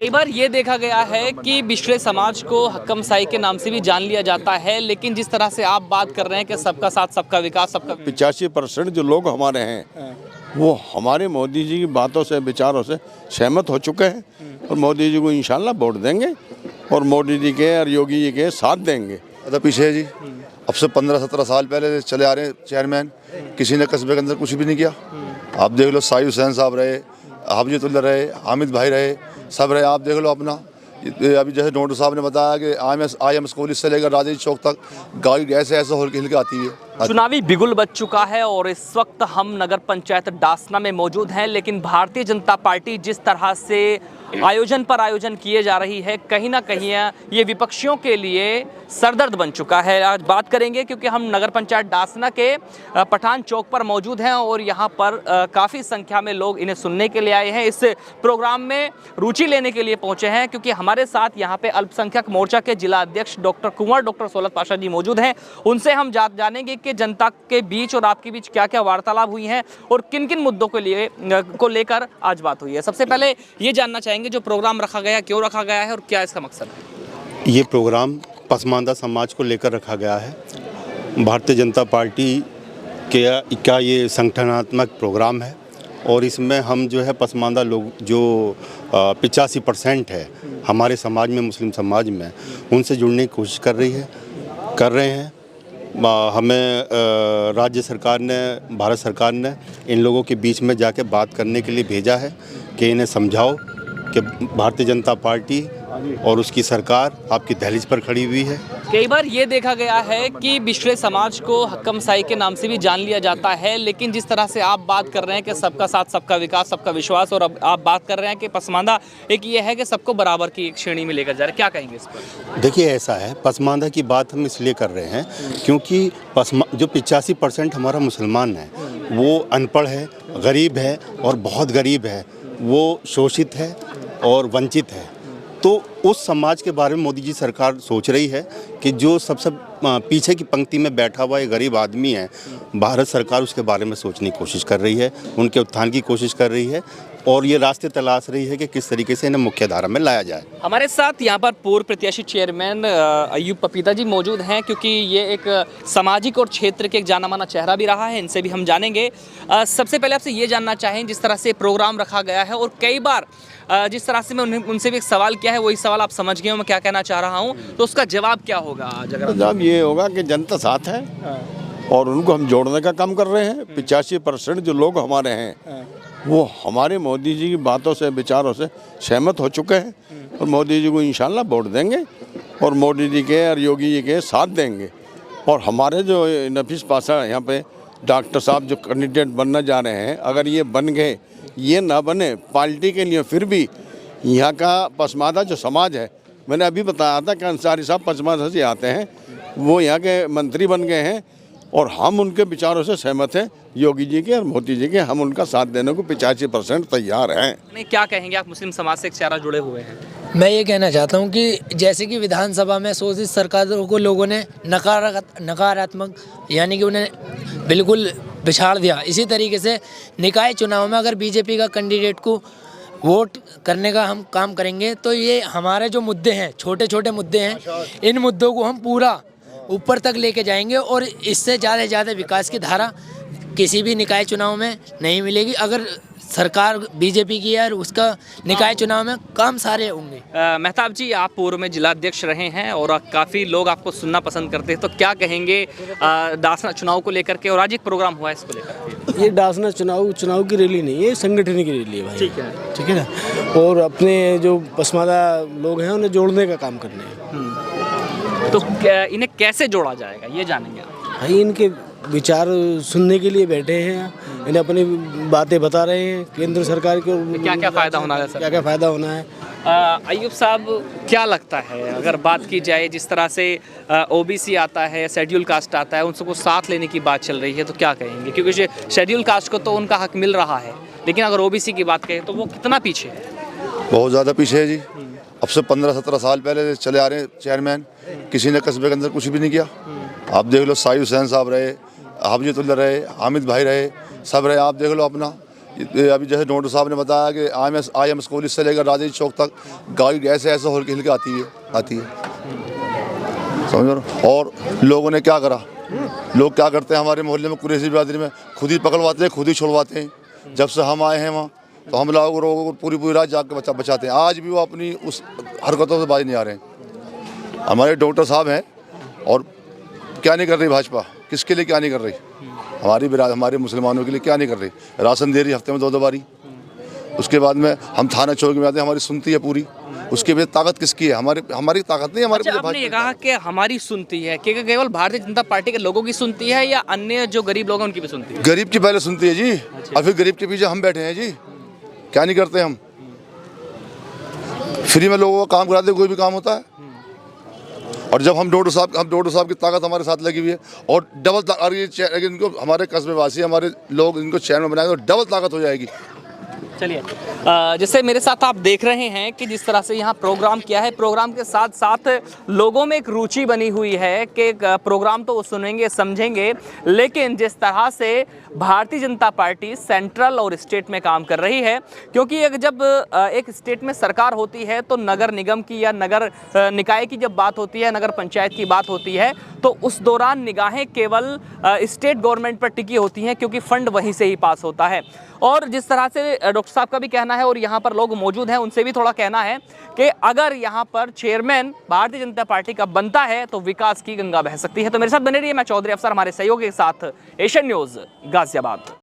कई बार ये देखा गया है कि बिछड़े समाज को हक्कम साई के नाम से भी जान लिया जाता है, लेकिन जिस तरह से आप बात कर रहे हैं कि सबका साथ सबका विकास सबका 85% जो लोग हमारे हैं वो हमारे मोदी जी की बातों से विचारों से सहमत हो चुके हैं और मोदी जी को इंशाल्लाह वोट देंगे और मोदी जी के और योगी जी के साथ देंगे। पीछे जी अब से 15-17 साल पहले चले आ रहे हैं चेयरमैन, किसी ने कस्बे के अंदर कुछ भी नहीं किया। आप देख लो, साई हुसैन साहब रहे, हाफिजुल्ला रहे, हामिद भाई रहे, सब रहे। आप देख लो अपना अभी जैसे डोंटू साहब ने बताया कि आई एम स्कूल से लेकर राजेश चौक तक गाड़ी ऐसे ऐसे होल के हिल के आती है। चुनावी बिगुल बज चुका है और इस वक्त हम नगर पंचायत डासना में मौजूद हैं, लेकिन भारतीय जनता पार्टी जिस तरह से आयोजन पर आयोजन किए जा रही है, कहीं ना कहीं ये विपक्षियों के लिए सरदर्द बन चुका है। आज बात करेंगे क्योंकि हम नगर पंचायत डासना के पठान चौक पर मौजूद हैं और यहाँ पर काफ़ी संख्या में लोग इन्हें सुनने के लिए आए हैं, इस प्रोग्राम में रुचि लेने के लिए पहुँचे हैं, क्योंकि हमारे साथ यहाँ पे अल्पसंख्यक मोर्चा के जिला अध्यक्ष डॉक्टर सोलत पाशा जी मौजूद हैं। उनसे हम जानेंगे कि जनता के बीच और आपके बीच क्या क्या वार्तालाप हुई हैं और किन किन मुद्दों को लेकर आज बात हुई है। सबसे पहले ये जानना चाहेंगे जो प्रोग्राम रखा गया, क्यों रखा गया है और क्या इसका मकसद है? ये प्रोग्राम पसमानदा समाज को लेकर रखा गया है। भारतीय जनता पार्टी का ये संगठनात्मक प्रोग्राम है और इसमें हम जो है पसमानदा लोग जो 85% है हमारे समाज में, मुस्लिम समाज में, उनसे जुड़ने की कोशिश कर रहे हैं। हमें राज्य सरकार ने, भारत सरकार ने इन लोगों के बीच में जाके बात करने के लिए भेजा है कि इन्हें समझाओ कि भारतीय जनता पार्टी और उसकी सरकार आपकी दहलीज पर खड़ी हुई है। कई बार ये देखा गया है कि बिछड़े समाज को हक्कम साई के नाम से भी जान लिया जाता है, लेकिन जिस तरह से आप बात कर रहे हैं कि सबका साथ सबका विकास सबका विश्वास, और अब आप बात कर रहे हैं कि पसमानदा एक ये है कि सबको बराबर की एक श्रेणी में लेकर जा रहे हैं, क्या कहेंगे इस पर? देखिए, ऐसा है, पसमानदा की बात हम इसलिए कर रहे हैं क्योंकि जो 85% हमारा मुसलमान है वो अनपढ़ है, गरीब है और बहुत गरीब है, वो शोषित है और वंचित है। तो उस समाज के बारे में मोदी जी सरकार सोच रही है कि जो सबसे पीछे की पंक्ति में बैठा हुआ एक गरीब आदमी है, भारत सरकार उसके बारे में सोचने की कोशिश कर रही है, उनके उत्थान की कोशिश कर रही है और ये रास्ते तलाश रही है कि किस तरीके से इन्हें मुख्य धारा में लाया जाए। हमारे साथ यहाँ पर पूर्व प्रत्याशी चेयरमैन अयूब पपीता जी मौजूद हैं, क्योंकि ये एक सामाजिक और क्षेत्र के एक जाना माना चेहरा भी रहा है, इनसे भी हम जानेंगे। सबसे पहले आपसे ये जानना चाहें, जिस तरह से प्रोग्राम रखा गया है और कई बार जिस तरह से मैं उनसे भी एक सवाल किया है, वही सवाल आप समझ गए हो मैं क्या कहना चाह रहा हूँ, तो उसका जवाब क्या होगा? जवाब ये होगा कि जनता साथ है और उनको हम जोड़ने का काम कर रहे हैं। 85% जो लोग हमारे हैं वो हमारे मोदी जी की बातों से विचारों से सहमत हो चुके हैं और मोदी जी को इंशाल्लाह वोट देंगे और मोदी जी के और योगी जी के साथ देंगे। और हमारे जो नफीस पासा यहाँ पे डॉक्टर साहब जो कैंडिडेट बनना जा रहे हैं, अगर ये बन गए, ये ना बने पार्टी के लिए, फिर भी यहाँ का पसमानदा जो समाज है, मैंने अभी बताया था कि अंसारी साहब पसमानदा से आते हैं, वो यहाँ के मंत्री बन गए हैं और हम उनके विचारों से सहमत हैं, योगी जी के और मोदी जी के। हम उनका साथ देने को 85% तैयार हैं। क्या कहेंगे आप, मुस्लिम समाज से एक चेहरा जुड़े हुए हैं? मैं ये कहना चाहता हूँ कि जैसे कि विधानसभा में शोषित सरकारों को लोगों ने नकारात्मक यानी कि उन्हें बिल्कुल पिछाड़ दिया, इसी तरीके से निकाय चुनाव में अगर बीजेपी का कैंडिडेट को वोट करने का हम काम करेंगे तो ये हमारे जो मुद्दे हैं, छोटे छोटे मुद्दे हैं, इन मुद्दों को हम पूरा ऊपर तक लेके जाएंगे और इससे ज़्यादा से ज़्यादा विकास की धारा किसी भी निकाय चुनाव में नहीं मिलेगी। अगर सरकार बीजेपी की है और उसका निकाय चुनाव में काम सारे होंगे। मेहताब जी, आप पूर्व में जिला अध्यक्ष रहे हैं और काफ़ी लोग आपको सुनना पसंद करते हैं, तो क्या कहेंगे डासना चुनाव को लेकर के? और आज एक प्रोग्राम हुआ है इसको लेकर के। ये डासना चुनाव की रैली नहीं है, संगठन की रैली है भाई। ठीक है ना, और अपने जो पसमानदा लोग हैं उन्हें जोड़ने का काम करने हैं। तो इन्हें कैसे जोड़ा जाएगा ये जानेंगे भाई। इनके विचार सुनने के लिए बैठे हैं, इन्हें अपनी बातें बता रहे हैं, केंद्र सरकार को क्या क्या फ़ायदा होना है, क्या क्या फ़ायदा होना है। अयूब साहब, क्या लगता है अगर बात की जाए, जिस तरह से ओबीसी आता है, शेड्यूल कास्ट आता है, उनको साथ लेने की बात चल रही है, तो क्या कहेंगे? क्योंकि शेड्यूल कास्ट को तो उनका हक मिल रहा है, लेकिन अगर ओबीसी की बात करें तो वो कितना पीछे है? बहुत ज़्यादा पीछे है जी। अब से 15-17 साल पहले चले आ रहे हैं चेयरमैन, किसी ने कस्बे के अंदर कुछ भी नहीं किया। आप देख लो, साई हुसैन साहब रहे, हाफिजुल्ला रहे, हामिद भाई रहे, सब रहे। आप देख लो अपना ये अभी जैसे डॉक्टर साहब ने बताया कि IMS कॉलेज से लेकर राजेश चौक तक गाड़ी ऐसे ऐसे होल के हिल के आती है समझ रहे हो। और लोगों ने क्या करा, लोग क्या करते हैं हमारे मोहल्ले में कुरैशी बिरादरी में, खुद ही पकड़वाते हैं, खुद ही छोड़वाते हैं। जब से हम आए हैं वहाँ तो हम लोगों को पूरी रात जाकर बचाते हैं। आज भी वो अपनी उस हरकतों से बाज नहीं आ रहे हैं। हमारे डॉक्टर साहब हैं और क्या नहीं कर रही भाजपा, किसके लिए क्या नहीं कर रही, हमारे मुसलमानों के लिए क्या नहीं कर रही। राशन दे रही हफ्ते में 2 बारी। उसके बाद में हम थाना चौक में आते हैं, हमारी सुनती है पूरी। उसके बाद ताकत किसकी है, हमारी ताकत नहीं, हमारे अच्छा, आपने ये कहा कि हमारी सुनती है, कि केवल भारतीय जनता पार्टी के लोगों की सुनती है या अन्य जो गरीब लोग हैं उनकी भी सुनती है? गरीब की पहले सुनती है जी, और फिर गरीब के पीछे हम बैठे हैं जी। क्या नहीं करते हम, फ्री में लोगों का काम कराते, कोई भी काम होता है। और जब हम डॉक्टर साहब की ताकत हमारे साथ लगी हुई है और डबल अगर इनको हमारे कस्बे वासी हमारे लोग इनको चेयरमैन बनाएंगे तो डबल ताकत हो जाएगी। चलिए, जैसे मेरे साथ आप देख रहे हैं कि जिस तरह से यहाँ प्रोग्राम किया है, प्रोग्राम के साथ साथ लोगों में एक रुचि बनी हुई है कि प्रोग्राम तो वो सुनेंगे समझेंगे, लेकिन जिस तरह से भारतीय जनता पार्टी सेंट्रल और स्टेट में काम कर रही है, क्योंकि जब एक स्टेट में सरकार होती है तो नगर निगम की या नगर निकाय की जब बात होती है, नगर पंचायत की बात होती है, तो उस दौरान निगाहें केवल स्टेट गवर्नमेंट पर टिकी होती हैं, क्योंकि फंड वहीं से ही पास होता है। और जिस तरह से डॉक्टर साहब का भी कहना है और यहाँ पर लोग मौजूद हैं उनसे भी थोड़ा कहना है कि अगर यहाँ पर चेयरमैन भारतीय जनता पार्टी का बनता है तो विकास की गंगा बह सकती है। तो मेरे साथ बने रहिए, मैं चौधरी अफसर हमारे सहयोगी के साथ, एशियन न्यूज़ गाजियाबाद।